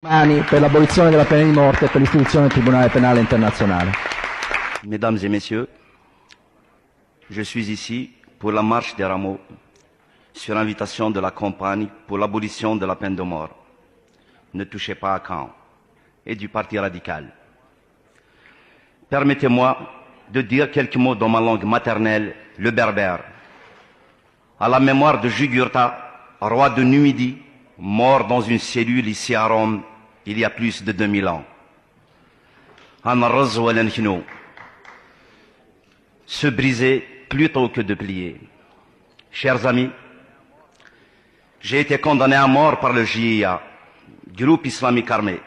Mani per l'abolizione della pena di morte e per l'istituzione del Tribunale penale internazionale. Mesdames et messieurs, je suis ici pour la marche des rameaux sur invitation de la campagne pour l'abolition de la peine de mort. Ne touchez pas à Caen et du Parti radical. Permettez-moi de dire quelques mots dans ma langue maternelle, le berbère, à la mémoire de Jugurtha, roi de Numidie, mort dans une cellule ici à Rome il y a plus de 2000 ans. Se briser plutôt que de plier. Chers amis, j'ai été condamné à mort par le JIA, groupe islamique armé.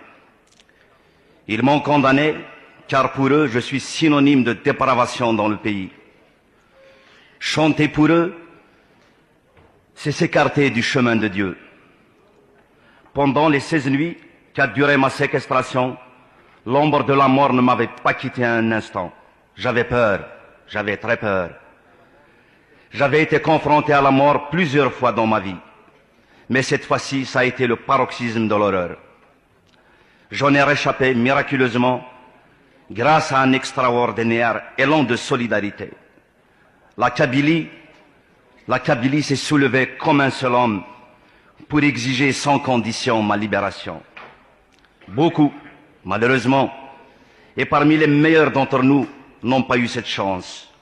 Ils m'ont condamné car pour eux je suis synonyme de dépravation dans le pays. Chanter pour eux, c'est s'écarter du chemin de Dieu. Pendant les 16 nuits qu'a duré ma séquestration, l'ombre de la mort ne m'avait pas quitté un instant. J'avais peur, j'avais très peur. J'avais été confronté à la mort plusieurs fois dans ma vie. Mais cette fois-ci, ça a été le paroxysme de l'horreur. J'en ai réchappé miraculeusement grâce à un extraordinaire élan de solidarité. La Kabylie s'est soulevée comme un seul homme pour exiger sans condition ma libération. Beaucoup, malheureusement, et parmi les meilleurs d'entre nous, n'ont pas eu cette chance.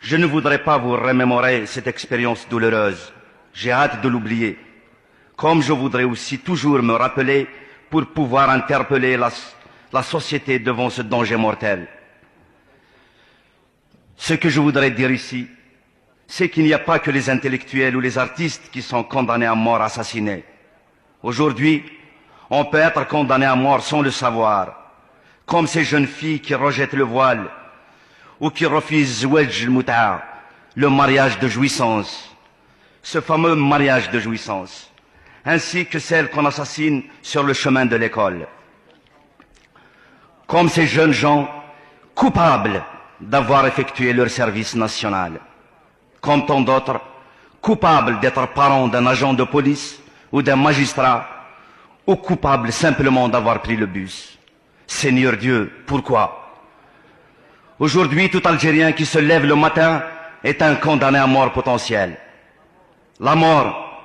Je ne voudrais pas vous remémorer cette expérience douloureuse. J'ai hâte de l'oublier. Comme je voudrais aussi toujours me rappeler pour pouvoir interpeller la société devant ce danger mortel. Ce que je voudrais dire ici, c'est qu'il n'y a pas que les intellectuels ou les artistes qui sont condamnés à mort assassinés. Aujourd'hui, on peut être condamné à mort sans le savoir, comme ces jeunes filles qui rejettent le voile ou qui refusent le mariage de jouissance, ce fameux mariage de jouissance, ainsi que celles qu'on assassine sur le chemin de l'école. Comme ces jeunes gens coupables d'avoir effectué leur service national, comme tant d'autres coupables d'être parents d'un agent de police ou d'un magistrat, ou coupables simplement d'avoir pris le bus. Seigneur Dieu, pourquoi? Aujourd'hui, tout Algérien qui se lève le matin est un condamné à mort potentiel. La mort,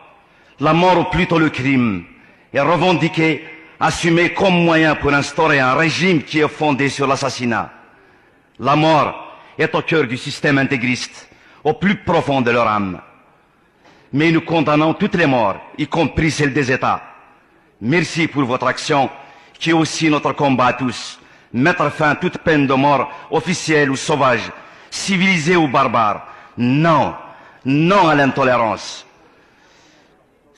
ou plutôt le crime, est revendiquée, assumée comme moyen pour instaurer un régime qui est fondé sur l'assassinat. La mort est au cœur du système intégriste, au plus profond de leur âme. Mais nous condamnons toutes les morts, y compris celles des États. Merci pour votre action, qui est aussi notre combat à tous. Mettre fin à toute peine de mort, officielle ou sauvage, civilisée ou barbare. Non, non à l'intolérance.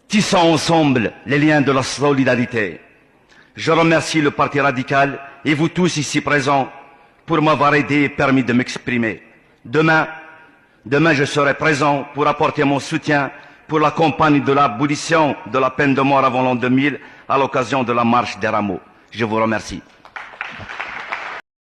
Tissons ensemble les liens de la solidarité. Je remercie le Parti radical et vous tous ici présents pour m'avoir aidé et permis de m'exprimer. Demain, je serai présent pour apporter mon soutien pour la campagne de l'abolition de la peine de mort avant l'an 2000 à l'occasion de la marche des rameaux. Je vous remercie.